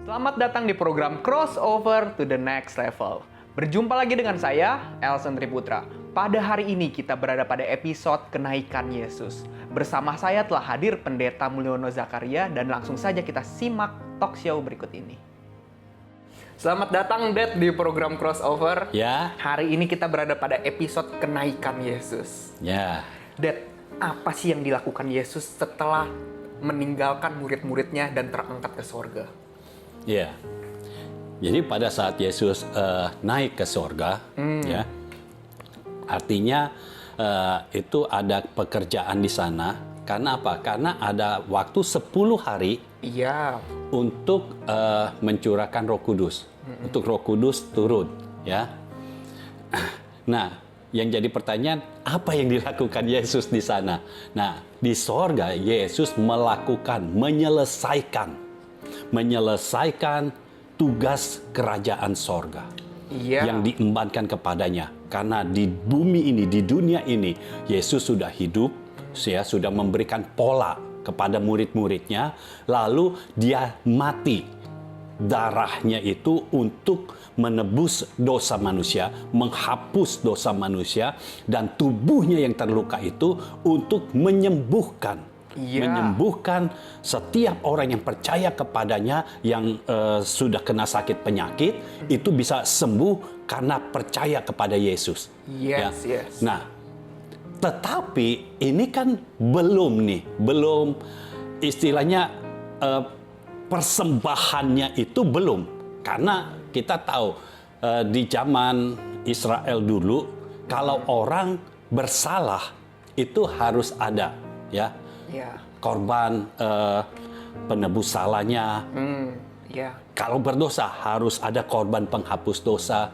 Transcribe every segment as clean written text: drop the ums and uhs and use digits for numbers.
Selamat datang di program Crossover to the Next Level. Berjumpa lagi dengan saya, Elson Triputra. Pada hari ini kita berada pada episode Kenaikan Yesus. Bersama saya telah hadir Pendeta Mulyono Zakaria dan langsung saja kita simak talk show berikut ini. Selamat datang, Dad, di program Crossover. Ya. Hari ini kita berada pada episode Kenaikan Yesus. Ya. Dad, apa sih yang dilakukan Yesus setelah meninggalkan murid-muridnya dan terangkat ke sorga? Ya. Jadi pada saat Yesus naik ke sorga, ya, artinya itu ada pekerjaan di sana. Karena apa? Karena ada waktu 10 hari untuk mencurahkan Roh Kudus, untuk Roh Kudus turun, ya. Nah, yang jadi pertanyaan, apa yang dilakukan Yesus di sana? Nah, di sorga Yesus menyelesaikan tugas kerajaan sorga yang diembankan kepadanya. Karena di bumi ini, di dunia ini, Yesus sudah hidup, sudah memberikan pola kepada murid-muridnya, lalu dia mati. Darahnya itu untuk menebus dosa manusia, menghapus dosa manusia, dan tubuhnya yang terluka itu untuk menyembuhkan setiap orang yang percaya kepadanya yang sudah kena sakit penyakit, itu bisa sembuh karena percaya kepada Yesus. Yes. Nah, tetapi ini kan belum istilahnya persembahannya itu belum, karena kita tahu di zaman Israel dulu kalau orang bersalah itu harus ada korban penebus salahnya. Kalau berdosa harus ada korban penghapus dosa,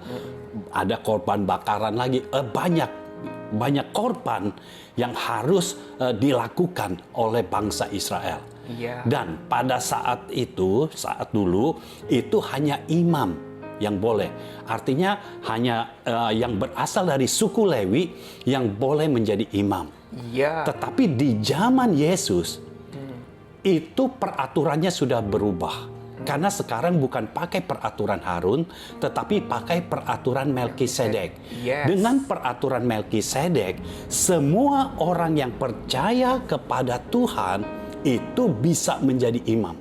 ada korban bakaran lagi, banyak korban yang harus dilakukan oleh bangsa Israel. Dan pada saat dulu itu hanya imam yang boleh. Artinya hanya yang berasal dari suku Lewi yang boleh menjadi imam. Tetapi di zaman Yesus itu peraturannya sudah berubah. Karena sekarang bukan pakai peraturan Harun, tetapi pakai peraturan Melkisedek. Dengan peraturan Melkisedek, semua orang yang percaya kepada Tuhan itu bisa menjadi imam.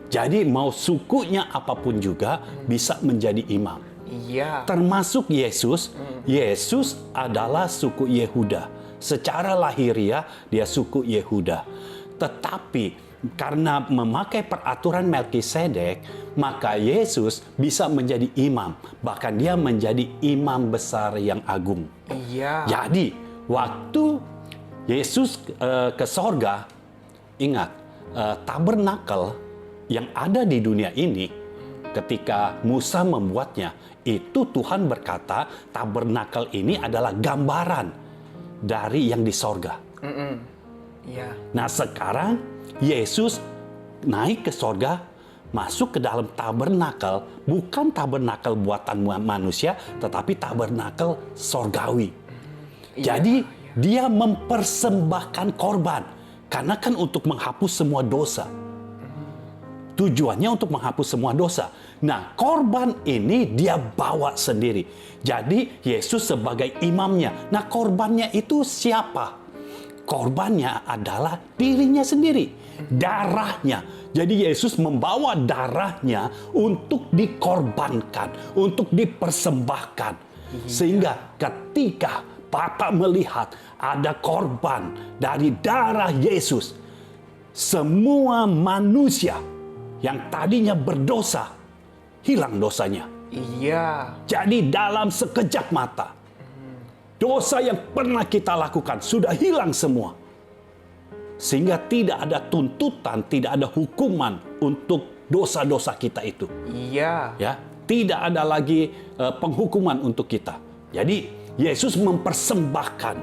Jadi mau sukunya apapun juga bisa menjadi imam. Termasuk Yesus. Yesus adalah suku Yehuda. Secara lahiriah dia suku Yehuda. Tetapi karena memakai peraturan Melkisedek, maka Yesus bisa menjadi imam. Bahkan dia menjadi imam besar yang agung. Jadi waktu Yesus ke sorga, ingat, tabernakel yang ada di dunia ini, ketika Musa membuatnya, itu Tuhan berkata, tabernakel ini adalah gambaran dari yang di sorga. Nah, sekarang Yesus naik ke sorga, masuk ke dalam tabernakel, bukan tabernakel buatan manusia, tetapi tabernakel sorgawi. Jadi, dia mempersembahkan korban. Karena kan untuk menghapus semua dosa. Tujuannya untuk menghapus semua dosa. Nah, korban ini dia bawa sendiri. Jadi, Yesus sebagai imamnya. Nah, korbannya itu siapa? Korbannya adalah dirinya sendiri. Darahnya. Jadi, Yesus membawa darahnya untuk dikorbankan. Untuk dipersembahkan. Sehingga ketika Bapak melihat ada korban dari darah Yesus, semua manusia yang tadinya berdosa hilang dosanya. Jadi dalam sekejap mata, dosa yang pernah kita lakukan sudah hilang semua. Sehingga tidak ada tuntutan, tidak ada hukuman untuk dosa-dosa kita itu. Ya, tidak ada lagi penghukuman untuk kita. Jadi Yesus mempersembahkan,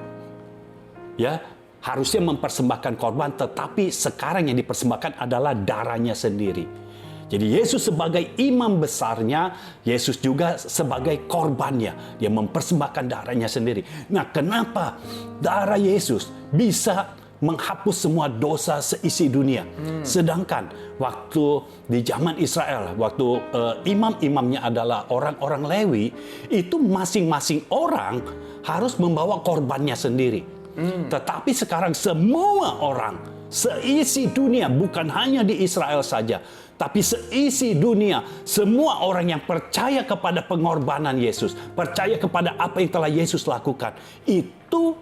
harusnya mempersembahkan korban, tetapi sekarang yang dipersembahkan adalah darahnya sendiri. Jadi Yesus sebagai imam besarnya, Yesus juga sebagai korbannya. Dia mempersembahkan darahnya sendiri. Nah, kenapa darah Yesus bisa menghapus semua dosa seisi dunia. Sedangkan waktu di zaman Israel, waktu imam-imamnya adalah orang-orang Lewi, itu masing-masing orang harus membawa korbannya sendiri. Tetapi sekarang semua orang seisi dunia, bukan hanya di Israel saja, tapi seisi dunia, semua orang yang percaya kepada pengorbanan Yesus, percaya kepada apa yang telah Yesus lakukan, itu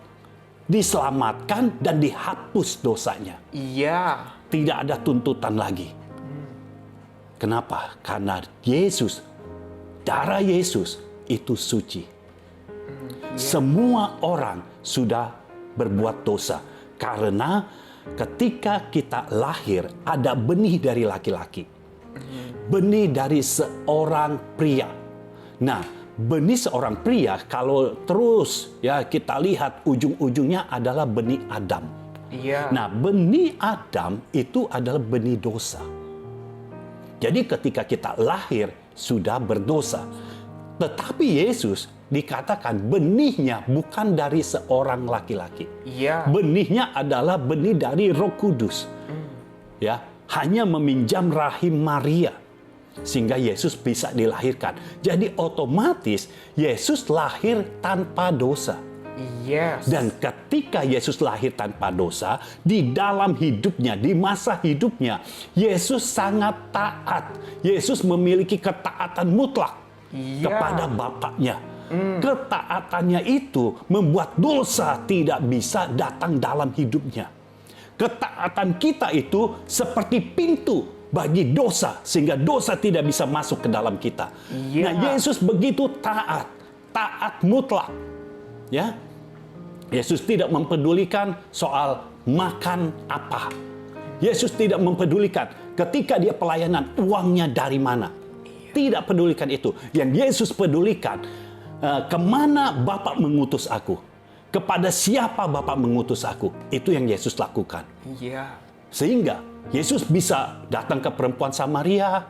diselamatkan dan dihapus dosanya. Iya. Tidak ada tuntutan lagi. Kenapa? Karena Yesus, darah Yesus itu suci. Semua orang sudah berbuat dosa. Karena ketika kita lahir, ada benih dari laki-laki. Benih dari seorang pria. Nah, benih seorang pria, kalau terus ya kita lihat ujung-ujungnya adalah benih Adam. Iya. Nah, benih Adam itu adalah benih dosa. Jadi ketika kita lahir sudah berdosa. Tetapi Yesus dikatakan benihnya bukan dari seorang laki-laki. Iya. Benihnya adalah benih dari Roh Kudus. Ya, hanya meminjam rahim Maria sehingga Yesus bisa dilahirkan. Jadi otomatis Yesus lahir tanpa dosa. Yes. Dan ketika Yesus lahir tanpa dosa, di dalam hidupnya, di masa hidupnya, Yesus sangat taat. Yesus memiliki ketaatan mutlak kepada Bapaknya. Ketaatannya itu membuat dosa tidak bisa datang dalam hidupnya. Ketaatan kita itu seperti pintu bagi dosa, sehingga dosa tidak bisa masuk ke dalam kita. Nah, Yesus begitu taat mutlak. Ya, Yesus tidak mempedulikan soal makan apa. Yesus tidak mempedulikan ketika dia pelayanan uangnya dari mana. Tidak pedulikan itu. Yang Yesus pedulikan, kemana Bapa mengutus aku, kepada siapa Bapa mengutus aku. Itu yang Yesus lakukan. Iya. Sehingga Yesus bisa datang ke perempuan Samaria.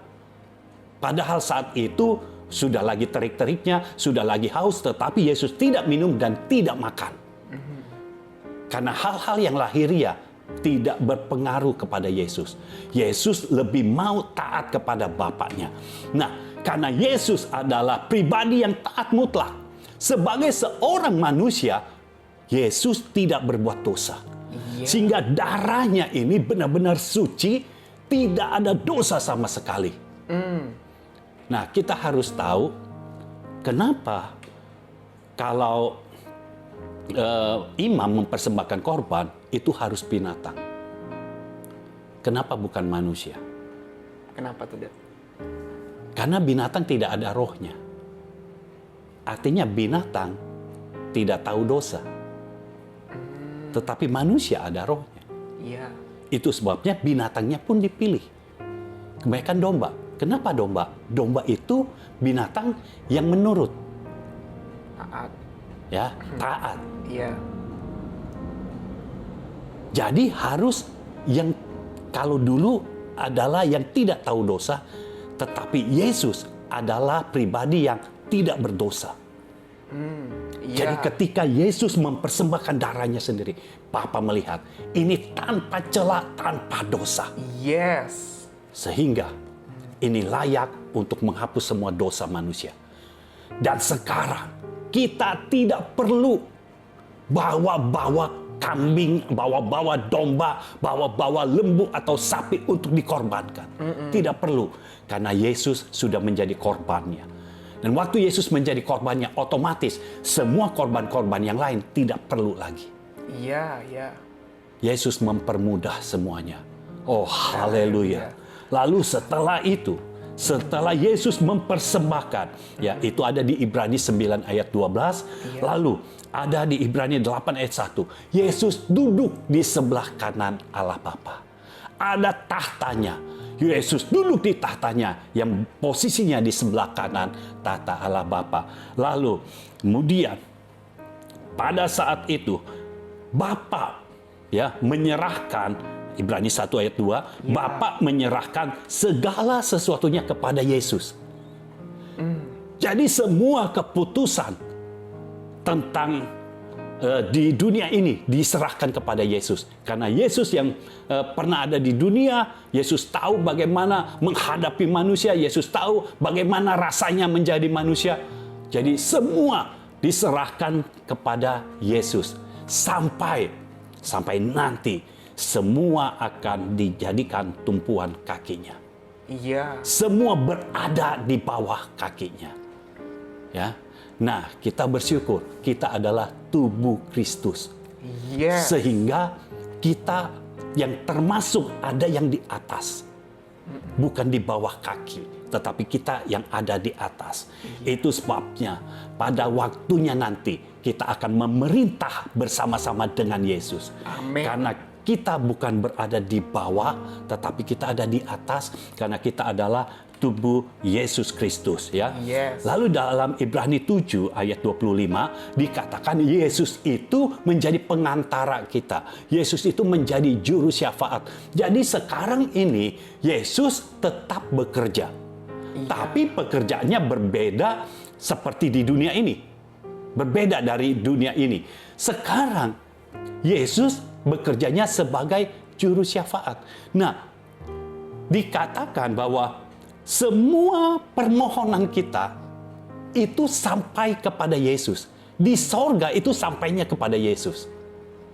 Padahal saat itu sudah lagi terik-teriknya, sudah lagi haus, tetapi Yesus tidak minum dan tidak makan. Karena hal-hal yang lahiriah tidak berpengaruh kepada Yesus. Yesus lebih mau taat kepada Bapaknya. Nah, karena Yesus adalah pribadi yang taat mutlak. Sebagai seorang manusia, Yesus tidak berbuat dosa. Sehingga darahnya ini benar-benar suci, tidak ada dosa sama sekali. Nah, kita harus tahu kenapa kalau imam mempersembahkan korban itu harus binatang. Kenapa bukan manusia? Kenapa tuh, Dad? Karena binatang tidak ada rohnya. Artinya binatang tidak tahu dosa. Tetapi manusia ada rohnya. Iya. Itu sebabnya binatangnya pun dipilih. Kebanyakan domba. Kenapa domba? Domba itu binatang yang menurut. Taat. Ya, taat. Iya. Jadi harus yang kalau dulu adalah yang tidak tahu dosa, tetapi Yesus adalah pribadi yang tidak berdosa. Jadi ketika Yesus mempersembahkan darahnya sendiri, Bapa melihat ini tanpa celah, tanpa dosa. Yes. Sehingga ini layak untuk menghapus semua dosa manusia. Dan sekarang kita tidak perlu bawa-bawa kambing, bawa-bawa domba, bawa-bawa lembu atau sapi untuk dikorbankan. Tidak perlu, karena Yesus sudah menjadi korbannya. Dan waktu Yesus menjadi korbannya, otomatis semua korban-korban yang lain tidak perlu lagi. Iya, iya. Yesus mempermudah semuanya. Oh, haleluya. Lalu setelah itu, setelah Yesus mempersembahkan, ya itu ada di Ibrani 9 ayat 12, lalu ada di Ibrani 8 ayat 1. Yesus duduk di sebelah kanan Allah Bapa. Ada tahtanya. Yesus duduk di tahtanya yang posisinya di sebelah kanan tahta Allah Bapa. Lalu kemudian pada saat itu Bapa ya menyerahkan, Ibrani 1 ayat 2, Bapa menyerahkan segala sesuatunya kepada Yesus. Jadi semua keputusan tentang di dunia ini diserahkan kepada Yesus. Karena Yesus yang pernah ada di dunia, Yesus tahu bagaimana menghadapi manusia, Yesus tahu bagaimana rasanya menjadi manusia. Jadi semua diserahkan kepada Yesus. Sampai nanti semua akan dijadikan tumpuan kakinya. Iya. Semua berada di bawah kakinya. Ya. Nah, kita bersyukur kita adalah tubuh Kristus. Yes. Sehingga kita yang termasuk ada yang di atas. Bukan di bawah kaki, tetapi kita yang ada di atas. Itu sebabnya pada waktunya nanti kita akan memerintah bersama-sama dengan Yesus. Amin. Karena kita bukan berada di bawah, tetapi kita ada di atas karena kita adalah tubuh Yesus Kristus, ya. Yes. Lalu dalam Ibrani 7 ayat 25 dikatakan Yesus itu menjadi pengantara kita. Yesus itu menjadi juru syafaat. Jadi sekarang ini Yesus tetap bekerja. Iya. Tapi pekerjaannya berbeda seperti di dunia ini. Berbeda dari dunia ini. Sekarang Yesus bekerjanya sebagai juru syafaat. Nah, dikatakan bahwa semua permohonan kita itu sampai kepada Yesus. Di sorga itu sampainya kepada Yesus.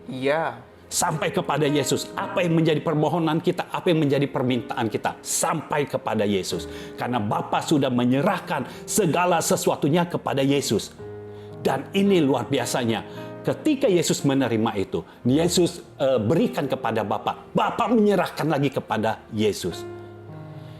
Iya. Sampai kepada Yesus. Apa yang menjadi permohonan kita, apa yang menjadi permintaan kita, sampai kepada Yesus. Karena Bapa sudah menyerahkan segala sesuatunya kepada Yesus. Dan ini luar biasanya. Ketika Yesus menerima itu, Yesus berikan kepada Bapa. Bapa menyerahkan lagi kepada Yesus.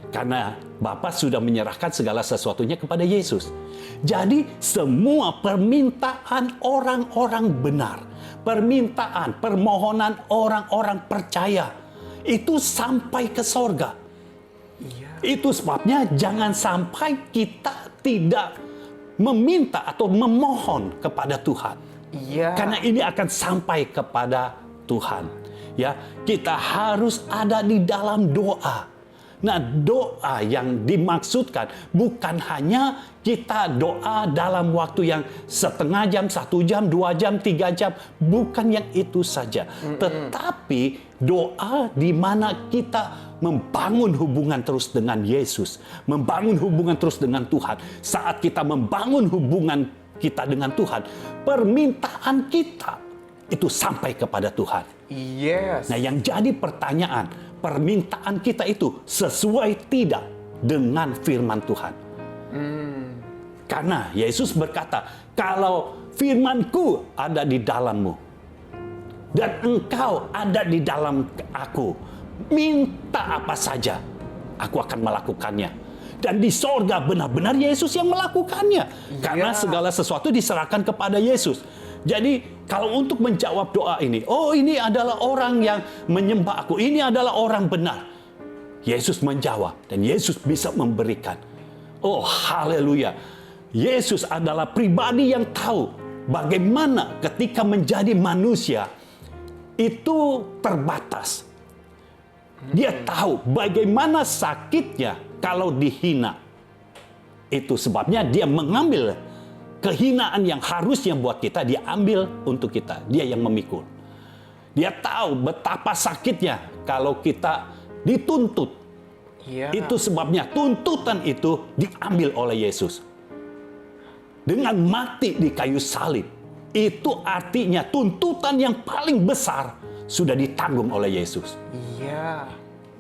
Karena Bapa sudah menyerahkan segala sesuatunya kepada Yesus. Jadi semua permintaan orang-orang benar, permintaan, permohonan orang-orang percaya, itu sampai ke sorga. Iya. Itu sebabnya jangan sampai kita tidak meminta atau memohon kepada Tuhan. Iya. Karena ini akan sampai kepada Tuhan. Ya, kita harus ada di dalam doa. Nah, doa yang dimaksudkan bukan hanya kita doa dalam waktu yang setengah jam, 1 jam, 2 jam, 3 jam. Bukan yang itu saja. Tetapi doa di mana kita membangun hubungan terus dengan Yesus. Membangun hubungan terus dengan Tuhan. Saat kita membangun hubungan kita dengan Tuhan, permintaan kita itu sampai kepada Tuhan. Yes. Nah, yang jadi pertanyaan, permintaan kita itu sesuai tidak dengan firman Tuhan? Karena Yesus berkata, kalau firman-Ku ada di dalammu dan engkau ada di dalam aku, minta apa saja, aku akan melakukannya. Dan di sorga benar-benar Yesus yang melakukannya. Karena segala sesuatu diserahkan kepada Yesus. Jadi kalau untuk menjawab doa ini, oh ini adalah orang yang menyembah aku, ini adalah orang benar. Yesus menjawab dan Yesus bisa memberikan. Oh haleluya. Yesus adalah pribadi yang tahu bagaimana ketika menjadi manusia itu terbatas. Dia tahu bagaimana sakitnya kalau dihina. Itu sebabnya dia mengambil kehinaan yang harusnya buat kita, dia ambil untuk kita. Dia yang memikul. Dia tahu betapa sakitnya kalau kita dituntut. Iya. Itu sebabnya tuntutan itu diambil oleh Yesus. Dengan mati di kayu salib. Itu artinya tuntutan yang paling besar sudah ditanggung oleh Yesus. Iya.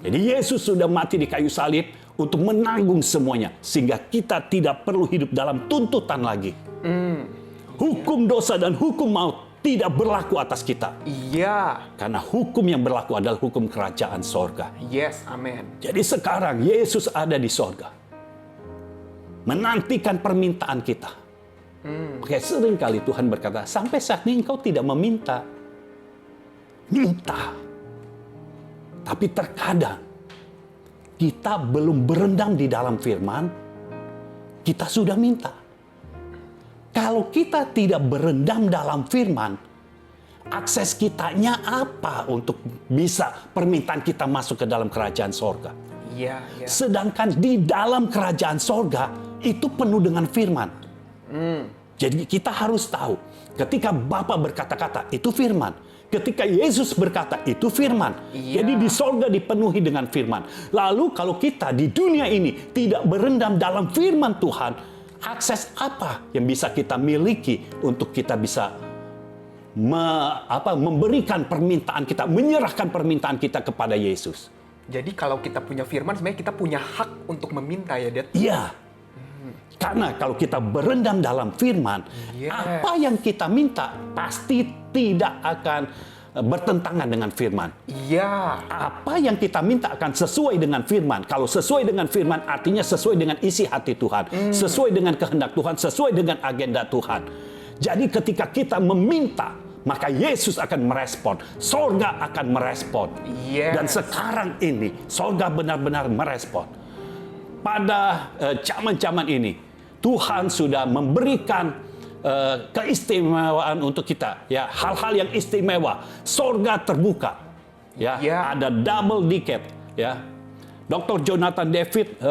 Jadi Yesus sudah mati di kayu salib untuk menanggung semuanya. Sehingga kita tidak perlu hidup dalam tuntutan lagi. Hukum dosa dan hukum maut tidak berlaku atas kita. Iya. Karena hukum yang berlaku adalah hukum kerajaan sorga. Yes, amin. Jadi sekarang Yesus ada di sorga. Menantikan permintaan kita. Oke, seringkali Tuhan berkata, sampai saat ini engkau tidak meminta. Minta. Tapi terkadang kita belum berendam di dalam firman, kita sudah minta. Kalau kita tidak berendam dalam firman, akses kitanya apa untuk bisa permintaan kita masuk ke dalam kerajaan sorga? Iya, iya. Sedangkan di dalam kerajaan sorga itu penuh dengan firman. Jadi kita harus tahu, ketika Bapa berkata-kata, itu firman. Ketika Yesus berkata, itu firman. Jadi di sorga dipenuhi dengan firman. Lalu kalau kita di dunia ini tidak berendam dalam firman Tuhan, akses apa yang bisa kita miliki untuk kita bisa memberikan permintaan kita, menyerahkan permintaan kita kepada Yesus? Jadi kalau kita punya firman, sebenarnya kita punya hak untuk meminta ya, Dad? Iya. Karena kalau kita berendam dalam firman, apa yang kita minta pasti tidak akan bertentangan dengan firman. Iya. Apa yang kita minta akan sesuai dengan firman. Kalau sesuai dengan firman, artinya sesuai dengan isi hati Tuhan, sesuai dengan kehendak Tuhan, sesuai dengan agenda Tuhan. Jadi ketika kita meminta, maka Yesus akan merespon. Sorga akan merespon. Dan sekarang ini, sorga benar-benar merespon. Pada zaman-zaman ini, Tuhan sudah memberikan keistimewaan untuk kita, ya, hal-hal yang istimewa. Sorga terbuka, ya, ada double decade, ya. Dr. Jonathan David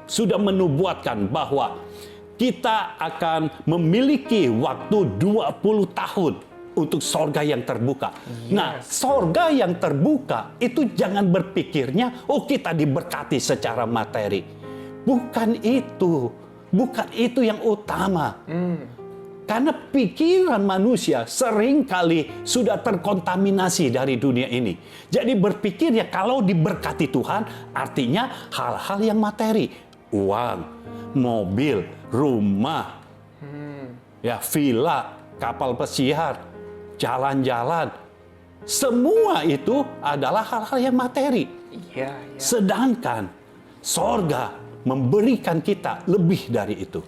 sudah menubuatkan bahwa kita akan memiliki waktu 20 tahun untuk sorga yang terbuka. Nah, sorga yang terbuka itu jangan berpikirnya, oh kita diberkati secara materi. Bukan itu. Bukan itu yang utama. Karena pikiran manusia seringkali sudah terkontaminasi dari dunia ini. Jadi berpikirnya kalau diberkati Tuhan, artinya hal-hal yang materi. Uang, mobil, rumah, ya, villa, kapal pesiar, jalan-jalan. Semua itu adalah hal-hal yang materi. Sedangkan sorga memberikan kita lebih dari itu.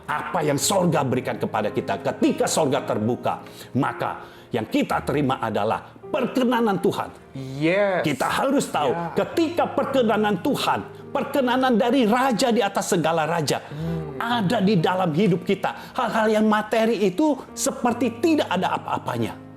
Apa yang sorga berikan kepada kita ketika sorga terbuka, maka yang kita terima adalah perkenanan Tuhan. Kita harus tahu ketika perkenanan Tuhan, perkenanan dari Raja di atas segala raja, ada di dalam hidup kita. Hal-hal yang materi itu seperti tidak ada apa-apanya.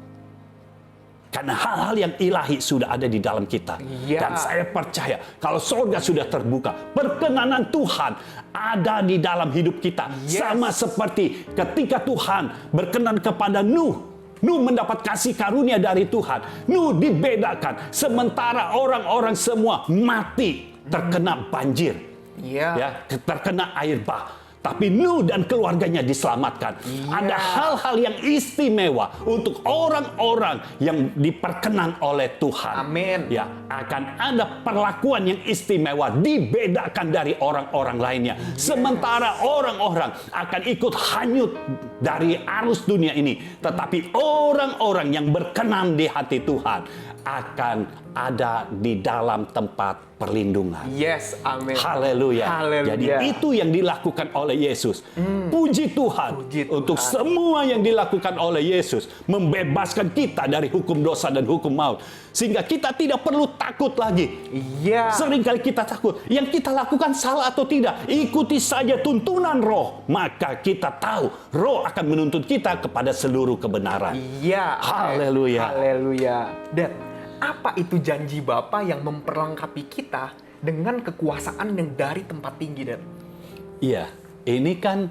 Karena hal-hal yang ilahi sudah ada di dalam kita. Dan saya percaya kalau sorga sudah terbuka, perkenanan Tuhan ada di dalam hidup kita. Sama seperti ketika Tuhan berkenan kepada Nuh. Nuh mendapat kasih karunia dari Tuhan. Nuh dibedakan. Sementara orang-orang semua mati terkena banjir. Ya, terkena air bah. Tapi Nuh dan keluarganya diselamatkan. Ada hal-hal yang istimewa untuk orang-orang yang diperkenan oleh Tuhan. Amin. Ya, akan ada perlakuan yang istimewa, dibedakan dari orang-orang lainnya. Sementara orang-orang akan ikut hanyut dari arus dunia ini. Tetapi orang-orang yang berkenan di hati Tuhan akan ada di dalam tempat perlindungan. Amin. Haleluya. Jadi itu yang dilakukan oleh Yesus. Puji Tuhan untuk semua yang dilakukan oleh Yesus, membebaskan kita dari hukum dosa dan hukum maut, sehingga kita tidak perlu takut lagi. Seringkali kita takut, yang kita lakukan salah atau tidak, ikuti saja tuntunan Roh, maka kita tahu Roh akan menuntun kita kepada seluruh kebenaran. Haleluya. Dan apa itu janji Bapa yang memperlengkapi kita dengan kekuasaan yang dari tempat tinggi, Dan? Iya, ini kan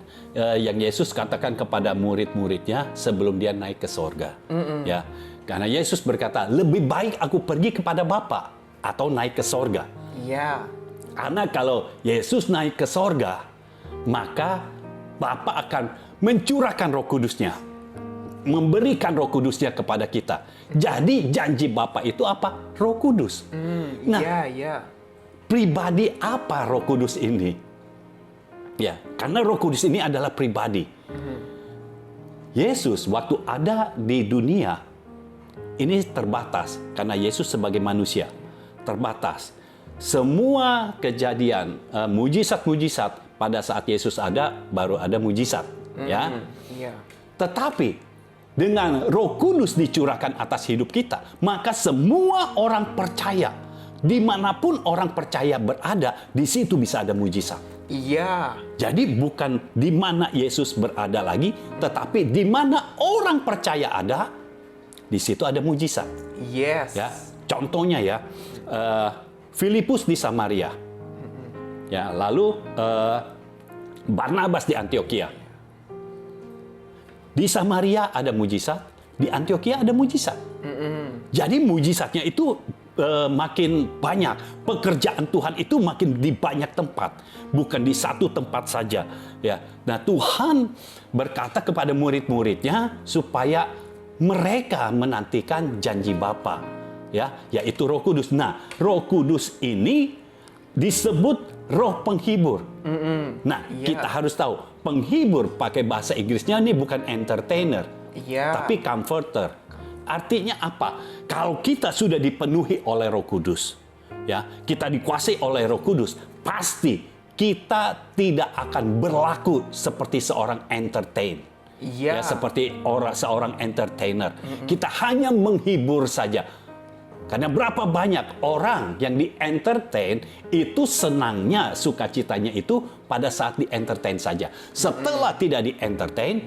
yang Yesus katakan kepada murid-muridnya sebelum dia naik ke sorga. Ya, karena Yesus berkata, lebih baik aku pergi kepada Bapa atau naik ke sorga. Karena kalau Yesus naik ke sorga, maka Bapa akan mencurahkan Roh Kudus-Nya, memberikan Roh Kudus-Nya kepada kita. Jadi janji Bapa itu apa? Roh Kudus. Pribadi apa Roh Kudus ini? Ya, karena Roh Kudus ini adalah pribadi. Yesus waktu ada di dunia ini terbatas karena Yesus sebagai manusia terbatas. Semua kejadian mujizat-mujizat pada saat Yesus ada baru ada mujizat, ya. Tetapi dengan Roh Kudus dicurahkan atas hidup kita, maka semua orang percaya, dimanapun orang percaya berada, di situ bisa ada mujizat. Jadi bukan di mana Yesus berada lagi, tetapi di mana orang percaya ada, di situ ada mujizat. Ya, contohnya ya, Filipus di Samaria, ya, lalu Barnabas di Antioquia. Di Samaria ada mujizat, di Antioquia ada mujizat. Jadi mujizatnya itu makin banyak. Pekerjaan Tuhan itu makin di banyak tempat, bukan di satu tempat saja. Ya, nah Tuhan berkata kepada murid-muridnya supaya mereka menantikan janji Bapa, ya, yaitu Roh Kudus. Nah, Roh Kudus ini disebut Roh Penghibur. Nah, kita harus tahu penghibur pakai bahasa Inggrisnya ini bukan entertainer, tapi comforter. Artinya apa? Kalau kita sudah dipenuhi oleh Roh Kudus, ya, kita dikuasai oleh Roh Kudus, pasti kita tidak akan berlaku seperti seorang entertain. Ya, seperti seorang entertainer. Kita hanya menghibur saja. Karena berapa banyak orang yang di-entertain itu senangnya, sukacitanya itu pada saat di-entertain saja. Setelah tidak di-entertain,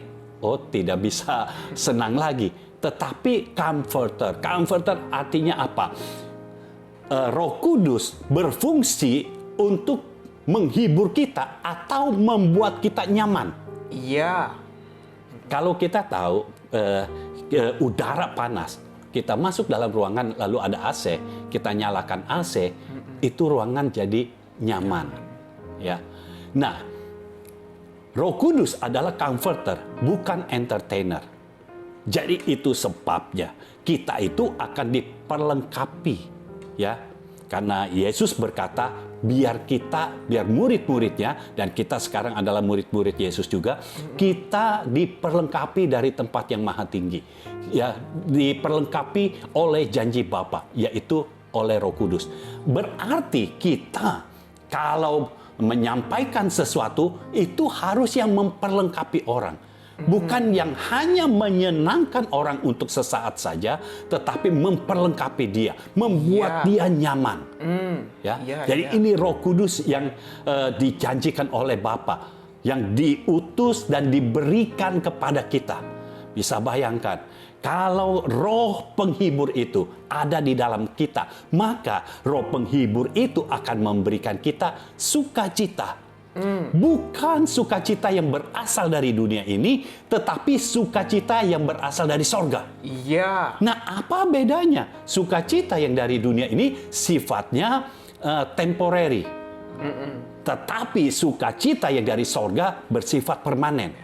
tidak bisa senang lagi. Tetapi comforter artinya apa? Roh Kudus berfungsi untuk menghibur kita atau membuat kita nyaman. Iya. Kalau kita tahu udara panas, kita masuk dalam ruangan lalu ada AC, kita nyalakan AC, itu ruangan jadi nyaman. Ya. Nah, Roh Kudus adalah comforter, bukan entertainer. Jadi itu sebabnya kita itu akan diperlengkapi, ya. Karena Yesus berkata, biar murid-muridnya, dan kita sekarang adalah murid-murid Yesus juga, kita diperlengkapi dari tempat yang maha tinggi. Ya, diperlengkapi oleh janji Bapa, yaitu oleh Roh Kudus. Berarti kita kalau menyampaikan sesuatu itu harus yang memperlengkapi orang. Bukan yang hanya menyenangkan orang untuk sesaat saja, tetapi memperlengkapi dia, membuat dia nyaman. Jadi ini Roh Kudus yang dijanjikan oleh Bapa, yang diutus dan diberikan kepada kita. Bisa bayangkan, kalau Roh Penghibur itu ada di dalam kita, maka Roh Penghibur itu akan memberikan kita sukacita. Bukan sukacita yang berasal dari dunia ini, tetapi sukacita yang berasal dari sorga. Iya. Nah, apa bedanya? Sukacita yang dari dunia ini sifatnya temporary. Tetapi sukacita yang dari sorga bersifat permanen.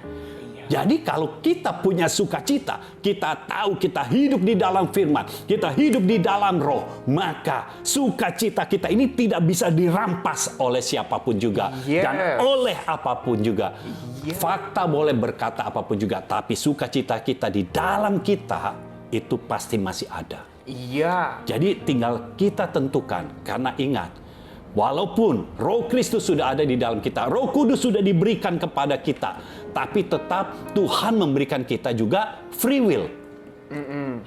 Jadi kalau kita punya sukacita, kita tahu kita hidup di dalam firman, kita hidup di dalam roh, maka sukacita kita ini tidak bisa dirampas oleh siapapun juga. Dan oleh apapun juga. Fakta boleh berkata apapun juga, tapi sukacita kita di dalam kita itu pasti masih ada. Jadi tinggal kita tentukan, karena ingat, walaupun Roh Kristus sudah ada di dalam kita, Roh Kudus sudah diberikan kepada kita, tapi tetap Tuhan memberikan kita juga free will,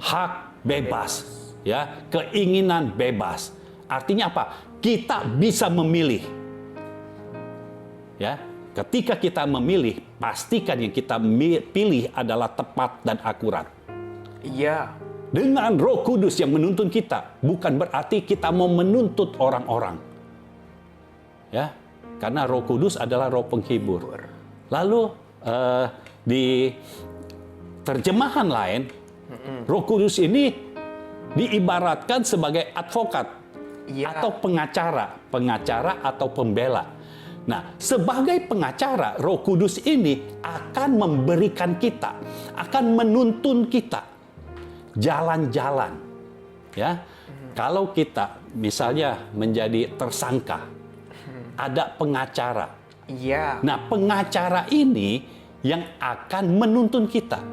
hak bebas, ya, keinginan bebas. Artinya apa? Kita bisa memilih, ya. Ketika kita memilih, pastikan yang kita pilih adalah tepat dan akurat. Dengan Roh Kudus yang menuntun kita, bukan berarti kita mau menuntut orang-orang. Ya, karena Roh Kudus adalah Roh Penghibur. Lalu di terjemahan lain, Roh Kudus ini diibaratkan sebagai advokat atau pengacara atau pembela. Nah, sebagai pengacara, Roh Kudus ini akan memberikan kita, akan menuntun kita jalan-jalan. Ya, kalau kita misalnya menjadi tersangka, ada pengacara. Nah, pengacara ini yang akan menuntun kita.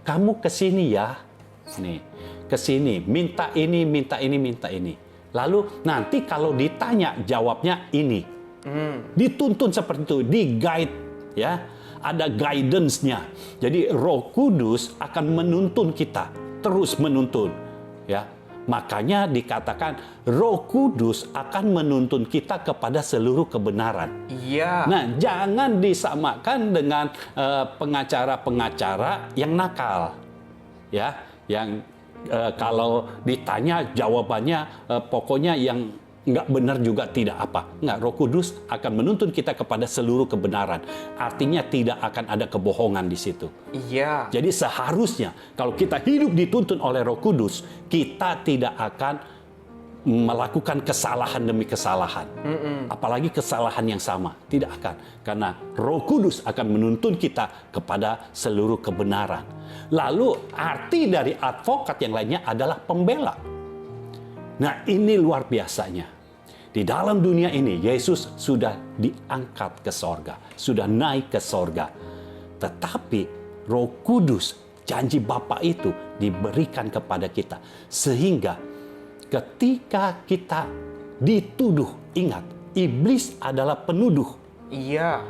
Kamu kesini ya, nih, kesini, minta ini, minta ini, minta ini. Lalu nanti kalau ditanya jawabnya ini. Dituntun seperti itu, di-guide, ya. Ada guidance-nya. Jadi Roh Kudus akan menuntun kita, terus menuntun, ya. Makanya dikatakan Roh Kudus akan menuntun kita kepada seluruh kebenaran. Nah, jangan disamakan dengan pengacara-pengacara yang nakal, ya, yang kalau ditanya jawabannya pokoknya yang nggak benar juga tidak apa. Nggak, Roh Kudus akan menuntun kita kepada seluruh kebenaran. Artinya tidak akan ada kebohongan di situ. Iya. Jadi seharusnya kalau kita hidup dituntun oleh Roh Kudus, kita tidak akan melakukan kesalahan demi kesalahan. Apalagi kesalahan yang sama. Tidak akan. Karena Roh Kudus akan menuntun kita kepada seluruh kebenaran. Lalu arti dari advokat yang lainnya adalah pembela. Nah, ini luar biasanya. Di dalam dunia ini, Yesus sudah diangkat ke sorga. Sudah naik ke sorga. Tetapi Roh Kudus, janji Bapa itu diberikan kepada kita. Sehingga ketika kita dituduh, ingat, iblis adalah penuduh. Iya.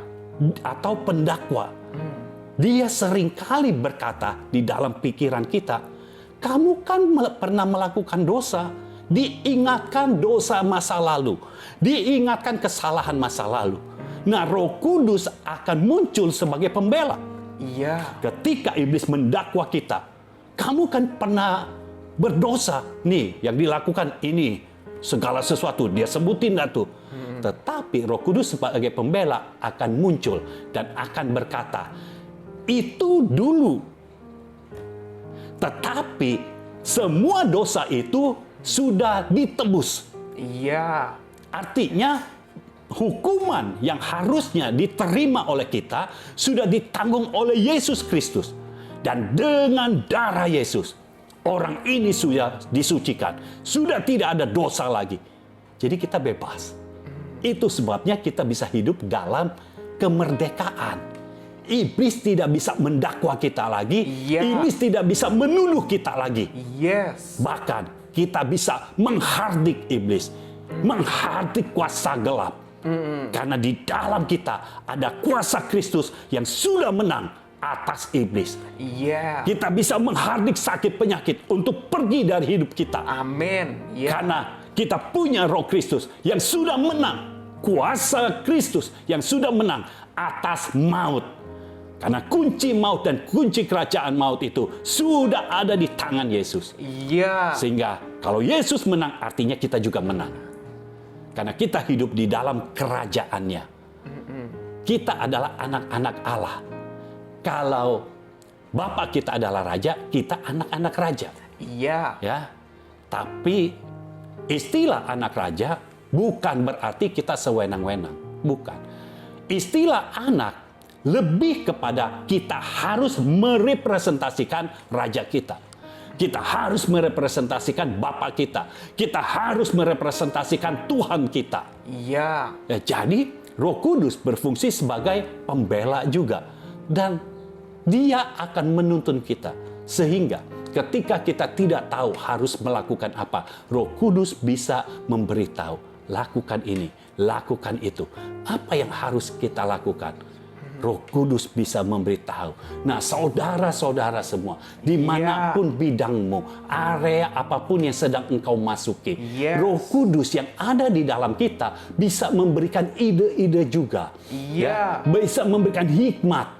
Atau pendakwa. Dia seringkali berkata di dalam pikiran kita, kamu kan pernah melakukan dosa. Diingatkan dosa masa lalu, diingatkan kesalahan masa lalu. Nah, Roh Kudus akan muncul sebagai pembela. Iya. Ketika iblis mendakwa kita, kamu kan pernah berdosa nih, yang dilakukan ini, segala sesuatu dia sebutin dah tuh. Tetapi Roh Kudus sebagai pembela akan muncul dan akan berkata, itu dulu. Tetapi semua dosa itu sudah ditebus. Iya. Artinya hukuman yang harusnya diterima oleh kita sudah ditanggung oleh Yesus Kristus. Dan dengan darah Yesus, orang ini sudah disucikan. Sudah tidak ada dosa lagi. Jadi kita bebas. Itu sebabnya kita bisa hidup dalam kemerdekaan. Iblis tidak bisa mendakwa kita lagi. Iblis tidak bisa menuduh kita lagi. Yes. Bahkan kita bisa menghardik iblis, menghardik kuasa gelap. Karena di dalam kita ada kuasa Kristus yang sudah menang atas iblis. Iya. Kita bisa menghardik sakit penyakit untuk pergi dari hidup kita. Amin. Iya. Karena kita punya Roh Kristus yang sudah menang. Kuasa Kristus yang sudah menang atas maut. Karena kunci maut dan kunci kerajaan maut itu sudah ada di tangan Yesus. Iya. Sehingga kalau Yesus menang, artinya kita juga menang. Karena kita hidup di dalam kerajaannya. Kita adalah anak-anak Allah. Kalau Bapa kita adalah raja, kita anak-anak raja. Iya. Ya. Tapi istilah anak raja bukan berarti kita sewenang-wenang. Bukan. Istilah anak lebih kepada kita harus merepresentasikan raja kita. Kita harus merepresentasikan Bapa kita. Kita harus merepresentasikan Tuhan kita. Iya. Ya, jadi Roh Kudus berfungsi sebagai pembela juga. Dan dia akan menuntun kita. Sehingga ketika kita tidak tahu harus melakukan apa, Roh Kudus bisa memberitahu. Lakukan ini, lakukan itu. Apa yang harus kita lakukan? Roh Kudus bisa memberitahu. Nah, saudara-saudara semua, dimanapun bidangmu, area apapun yang sedang engkau masuki, Roh Kudus yang ada di dalam kita bisa memberikan ide-ide juga. Ya, bisa memberikan hikmat,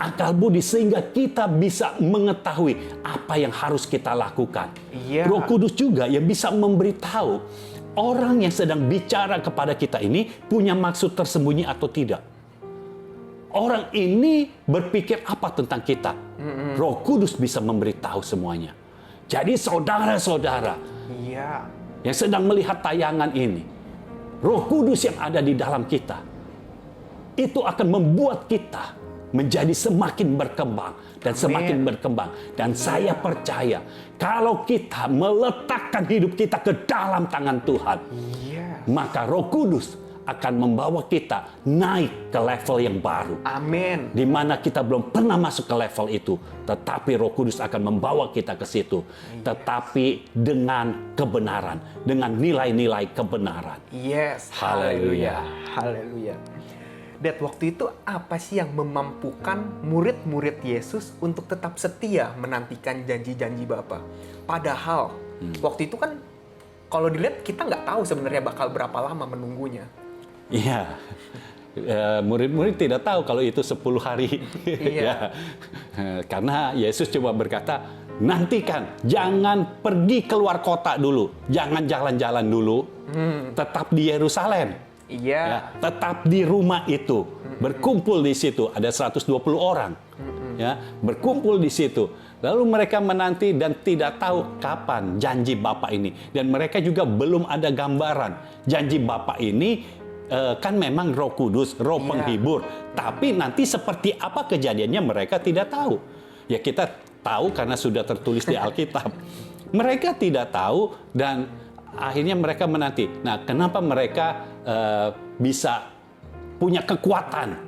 akal budi, sehingga kita bisa mengetahui apa yang harus kita lakukan. Roh Kudus juga yang bisa memberitahu orang yang sedang bicara kepada kita ini punya maksud tersembunyi atau tidak. Orang ini berpikir apa tentang kita? Roh Kudus bisa memberitahu semuanya. Jadi saudara-saudara yang sedang melihat tayangan ini, Roh Kudus yang ada di dalam kita, itu akan membuat kita menjadi semakin berkembang dan semakin berkembang. Dan saya percaya kalau kita meletakkan hidup kita ke dalam tangan Tuhan, maka Roh Kudus akan membawa kita naik ke level yang baru. Amin. Di mana kita belum pernah masuk ke level itu, tetapi Roh Kudus akan membawa kita ke situ. Tetapi dengan kebenaran, dengan nilai-nilai kebenaran. Yes. Haleluya. Haleluya. Dad, waktu itu apa sih yang memampukan murid-murid Yesus untuk tetap setia menantikan janji-janji Bapa? Padahal waktu itu kan kalau dilihat kita nggak tahu sebenarnya bakal berapa lama menunggunya. Iya, murid-murid tidak tahu kalau itu 10 hari. Iya. Ya. Karena Yesus coba berkata, nantikan, jangan pergi keluar kota dulu, jangan jalan-jalan dulu, tetap di Yerusalem. Iya. Ya, tetap di rumah itu, berkumpul di situ, ada 120 orang, ya, berkumpul di situ. Lalu mereka menanti dan tidak tahu kapan janji Bapa ini, dan mereka juga belum ada gambaran janji Bapa ini. Kan memang Roh Kudus, Roh penghibur, tapi nanti seperti apa kejadiannya mereka tidak tahu. Ya kita tahu karena sudah tertulis di Alkitab. Mereka tidak tahu dan akhirnya mereka menanti. Nah, kenapa mereka bisa punya kekuatan?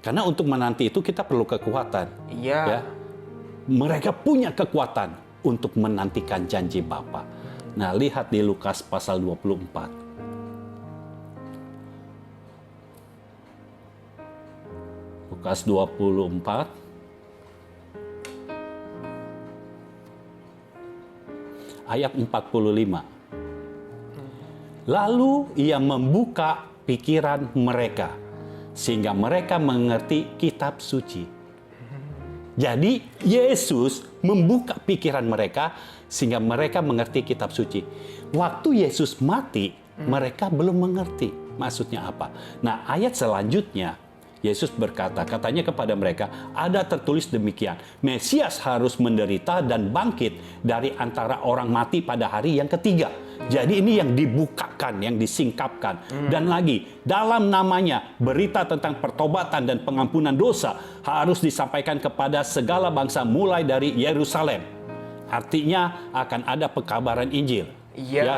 Karena untuk menanti itu kita perlu kekuatan. Iya. Ya. Mereka punya kekuatan untuk menantikan janji Bapa. Nah, lihat di Lukas pasal 24. Lukas 24 ayat 45. Lalu ia membuka pikiran mereka sehingga mereka mengerti kitab suci. Jadi Yesus membuka pikiran mereka sehingga mereka mengerti kitab suci. Waktu Yesus mati, mereka belum mengerti maksudnya apa. Nah, ayat selanjutnya Yesus berkata, katanya kepada mereka, ada tertulis demikian, Mesias harus menderita dan bangkit dari antara orang mati pada hari yang ketiga. Jadi ini yang dibukakan, yang disingkapkan. Dan lagi, dalam namanya, berita tentang pertobatan dan pengampunan dosa harus disampaikan kepada segala bangsa mulai dari Yerusalem. Artinya akan ada pekabaran Injil. Iya. Ya,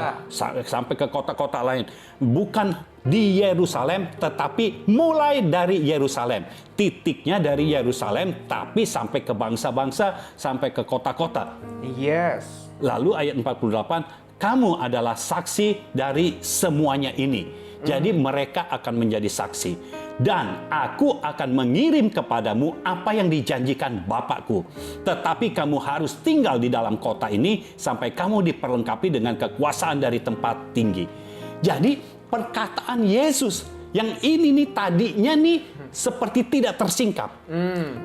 sampai ke kota-kota lain. Bukan di Yerusalem, tetapi mulai dari Yerusalem. Titiknya dari Yerusalem, tapi sampai ke bangsa-bangsa, sampai ke kota-kota. Yes. Lalu ayat 48, kamu adalah saksi dari semuanya ini. Jadi mereka akan menjadi saksi. Dan aku akan mengirim kepadamu apa yang dijanjikan Bapakku. Tetapi kamu harus tinggal di dalam kota ini sampai kamu diperlengkapi dengan kekuasaan dari tempat tinggi. Jadi perkataan Yesus yang ini nih tadinya nih seperti tidak tersingkap.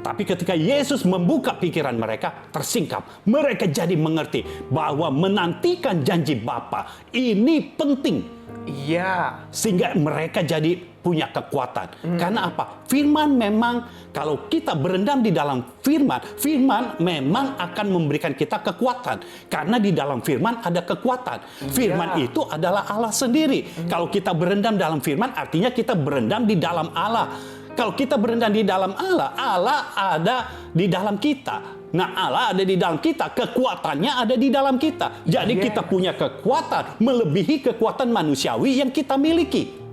Tapi ketika Yesus membuka pikiran mereka, tersingkap. Mereka jadi mengerti bahwa menantikan janji Bapa ini penting. Iya. Sehingga mereka jadi punya kekuatan. Karena apa? Firman memang, kalau kita berendam di dalam firman, firman memang akan memberikan kita kekuatan. Karena di dalam firman ada kekuatan. Firman itu adalah Allah sendiri. Kalau kita berendam dalam firman, artinya kita berendam di dalam Allah. Kalau kita berendam di dalam Allah, Allah ada di dalam kita. Nah, Allah ada di dalam kita, kekuatannya ada di dalam kita. Jadi kita punya kekuatan melebihi kekuatan manusiawi yang kita miliki.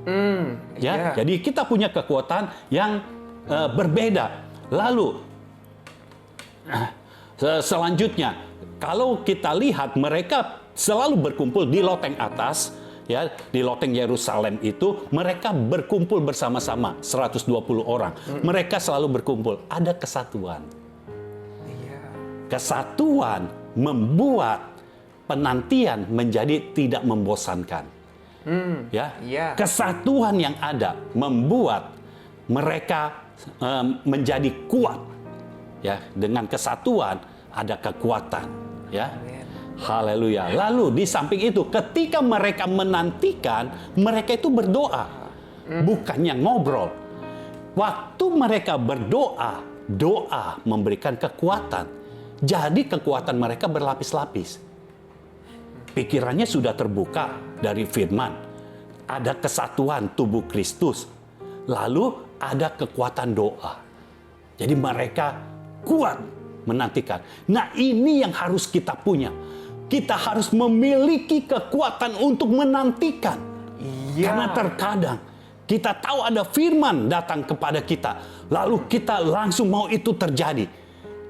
Jadi kita punya kekuatan yang berbeda. Lalu selanjutnya, kalau kita lihat mereka selalu berkumpul di loteng atas, ya, di loteng Yerusalem itu mereka berkumpul bersama-sama 120 orang. Mereka selalu berkumpul, ada kesatuan. Kesatuan membuat penantian menjadi tidak membosankan. Kesatuan yang ada membuat mereka menjadi kuat. Ya, dengan kesatuan ada kekuatan. Ya, haleluya. Lalu di samping itu, ketika mereka menantikan, mereka itu berdoa, bukannya ngobrol. Waktu mereka berdoa, doa memberikan kekuatan. Jadi kekuatan mereka berlapis-lapis. Pikirannya sudah terbuka dari firman. Ada kesatuan tubuh Kristus. Lalu ada kekuatan doa. Jadi mereka kuat menantikan. Nah, ini yang harus kita punya. Kita harus memiliki kekuatan untuk menantikan. Karena terkadang kita tahu ada firman datang kepada kita. Lalu kita langsung mau itu terjadi.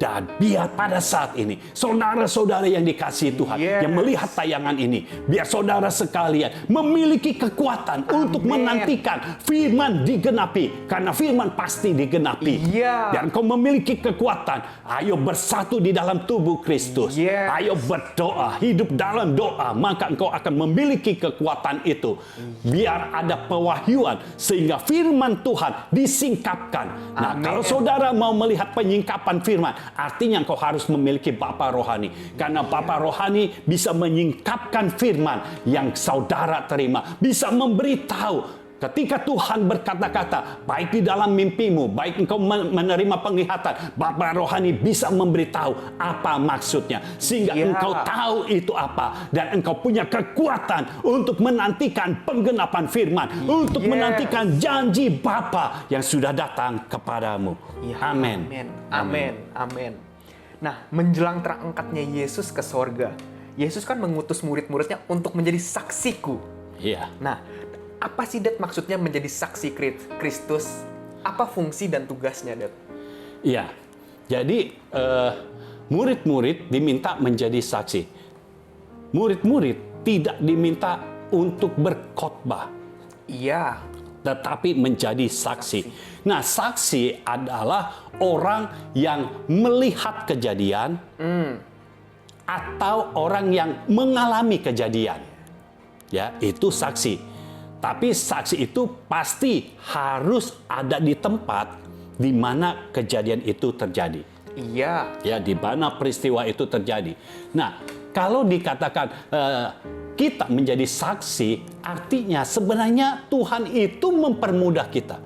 Dan biar pada saat ini, saudara-saudara yang dikasihi Tuhan, yang melihat tayangan ini, biar saudara sekalian memiliki kekuatan untuk menantikan firman digenapi. Karena firman pasti digenapi. Dan kau memiliki kekuatan, ayo bersatu di dalam tubuh Kristus. Ayo berdoa, hidup dalam doa, maka engkau akan memiliki kekuatan itu. Biar ada pewahyuan, sehingga firman Tuhan disingkapkan. Nah, kalau saudara mau melihat penyingkapan firman, Artinya engkau harus memiliki bapa rohani. Karena bapa rohani bisa menyingkapkan firman yang saudara terima. Bisa memberitahu. Ketika Tuhan berkata-kata, baik di dalam mimpimu, baik engkau menerima penglihatan, Bapa rohani bisa memberitahu apa maksudnya. Sehingga engkau tahu itu apa. Dan engkau punya kekuatan untuk menantikan penggenapan firman. Untuk menantikan janji Bapa yang sudah datang kepadamu. Amin. Amin. Amin. Nah, menjelang terangkatnya Yesus ke sorga, Yesus kan mengutus murid-muridnya untuk menjadi saksiku. Iya. Nah, apa sih, Dad, maksudnya menjadi saksi Kristus? Apa fungsi dan tugasnya, Dad? Iya. Jadi, murid-murid diminta menjadi saksi. Murid-murid tidak diminta untuk berkhotbah. Iya. Tetapi menjadi saksi. Nah, saksi adalah orang yang melihat kejadian atau orang yang mengalami kejadian. Ya, itu saksi. Tapi saksi itu pasti harus ada di tempat di mana kejadian itu terjadi. Iya. Ya, di mana peristiwa itu terjadi. Nah, kalau dikatakan kita menjadi saksi, artinya sebenarnya Tuhan itu mempermudah kita.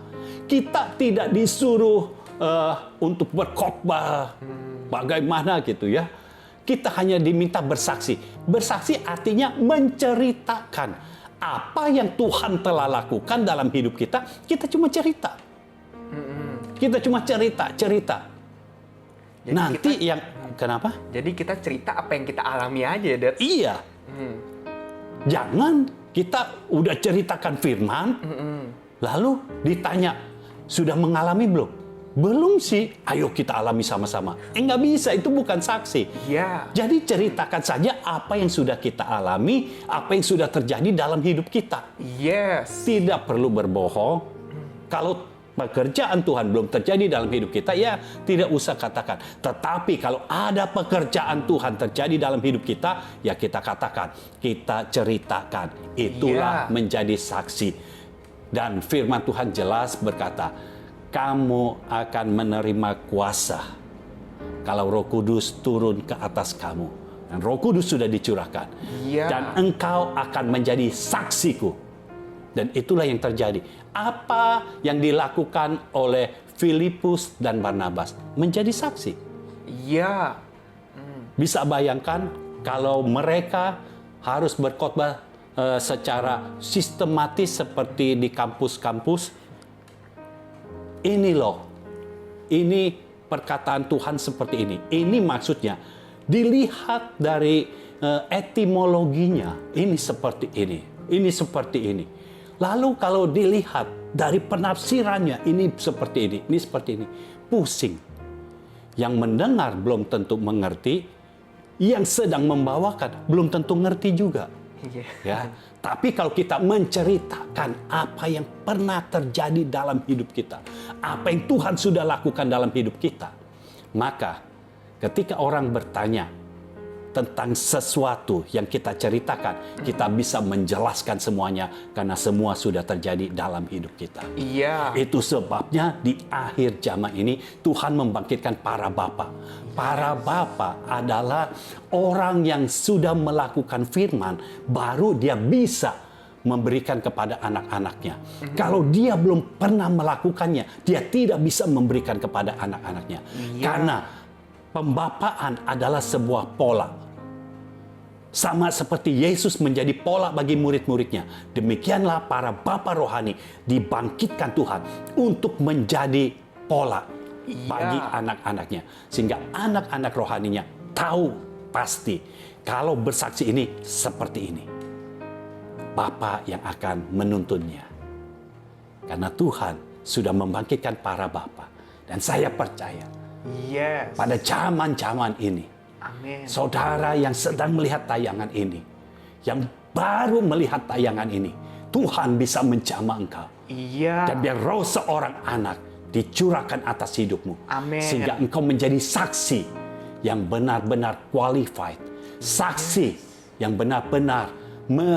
Kita tidak disuruh untuk berkhotbah bagaimana gitu ya. Kita hanya diminta bersaksi. Bersaksi artinya menceritakan apa yang Tuhan telah lakukan dalam hidup kita. Kita cuma cerita. Kita cuma cerita. Jadi nanti yang kenapa? Jadi kita cerita apa yang kita alami aja, Dad. Iya. Jangan kita udah ceritakan firman, lalu ditanya, sudah mengalami belum? Belum sih, ayo kita alami sama-sama. Nggak bisa, itu bukan saksi. Iya. Jadi ceritakan saja apa yang sudah kita alami, apa yang sudah terjadi dalam hidup kita. Yes. Tidak perlu berbohong. Kalau pekerjaan Tuhan belum terjadi dalam hidup kita, ya tidak usah katakan. Tetapi kalau ada pekerjaan Tuhan terjadi dalam hidup kita, ya kita katakan, kita ceritakan. Itulah menjadi saksi. Dan firman Tuhan jelas berkata, kamu akan menerima kuasa kalau Roh Kudus turun ke atas kamu. Dan Roh Kudus sudah dicurahkan. Dan engkau akan menjadi saksiku. Dan itulah yang terjadi. Apa yang dilakukan oleh Filipus dan Barnabas? Menjadi saksi. Iya. Bisa bayangkan kalau mereka harus berkhotbah secara sistematis seperti di kampus-kampus. Ini loh, ini perkataan Tuhan seperti ini. Ini maksudnya, dilihat dari etimologinya, ini seperti ini seperti ini. Lalu kalau dilihat dari penafsirannya, ini seperti ini seperti ini. Pusing. Yang mendengar belum tentu mengerti, yang sedang membawakan belum tentu ngerti juga. Ya, tapi kalau kita menceritakan apa yang pernah terjadi dalam hidup kita, apa yang Tuhan sudah lakukan dalam hidup kita, maka ketika orang bertanya tentang sesuatu yang kita ceritakan, kita bisa menjelaskan semuanya karena semua sudah terjadi dalam hidup kita. Iya. Itu sebabnya di akhir zaman ini Tuhan membangkitkan para bapa. Para bapa adalah orang yang sudah melakukan firman, baru dia bisa memberikan kepada anak-anaknya. Kalau dia belum pernah melakukannya, dia tidak bisa memberikan kepada anak-anaknya. Karena pembapaan adalah sebuah pola. Sama seperti Yesus menjadi pola bagi murid-muridnya, demikianlah para bapa rohani dibangkitkan Tuhan untuk menjadi pola bagi anak-anaknya. Sehingga anak-anak rohaninya tahu pasti kalau bersaksi ini seperti ini. Bapa yang akan menuntunnya. Karena Tuhan sudah membangkitkan para bapa. Dan saya percaya pada zaman-zaman ini, amin, saudara yang sedang melihat tayangan ini, yang baru melihat tayangan ini, Tuhan bisa menjamah engkau. Dan biar roh seorang anak dicurahkan atas hidupmu. Amin. Sehingga engkau menjadi saksi yang benar-benar qualified. Saksi yang benar-benar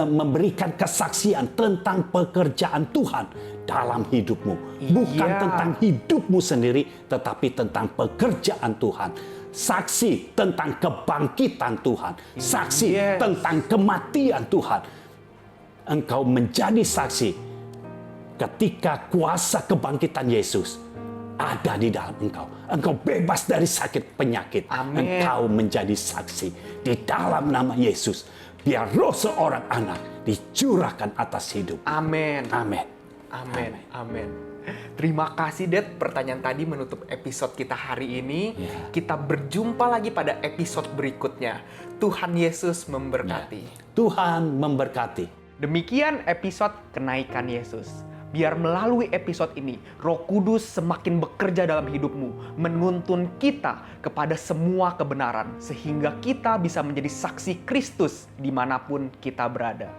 memberikan kesaksian tentang pekerjaan Tuhan dalam hidupmu. Bukan tentang hidupmu sendiri, tetapi tentang pekerjaan Tuhan saksi tentang kebangkitan Tuhan, saksi Yes. tentang kematian Tuhan. Engkau menjadi saksi ketika kuasa kebangkitan Yesus ada di dalam engkau. Engkau bebas dari sakit penyakit. Amin. Engkau menjadi saksi di dalam nama Yesus. Biar roh seorang anak dicurahkan atas hidup. Amin. Amin. Amin. Amin. Terima kasih, Dad. Pertanyaan tadi menutup episode kita hari ini. Ya. Kita berjumpa lagi pada episode berikutnya. Tuhan Yesus memberkati. Tuhan memberkati. Demikian episode Kenaikan Yesus. Biar melalui episode ini, Roh Kudus semakin bekerja dalam hidupmu, menuntun kita kepada semua kebenaran, sehingga kita bisa menjadi saksi Kristus dimanapun kita berada.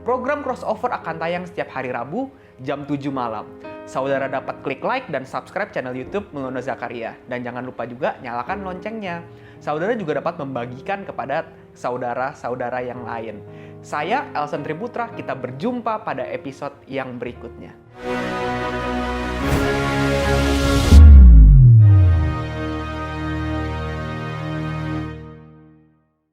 Program Crossover akan tayang setiap hari Rabu, jam 7 malam. Saudara dapat klik like dan subscribe channel YouTube Mengono Zakaria. Dan jangan lupa juga nyalakan loncengnya. Saudara juga dapat membagikan kepada saudara-saudara yang lain. Saya, Elson Triputra, kita berjumpa pada episode yang berikutnya.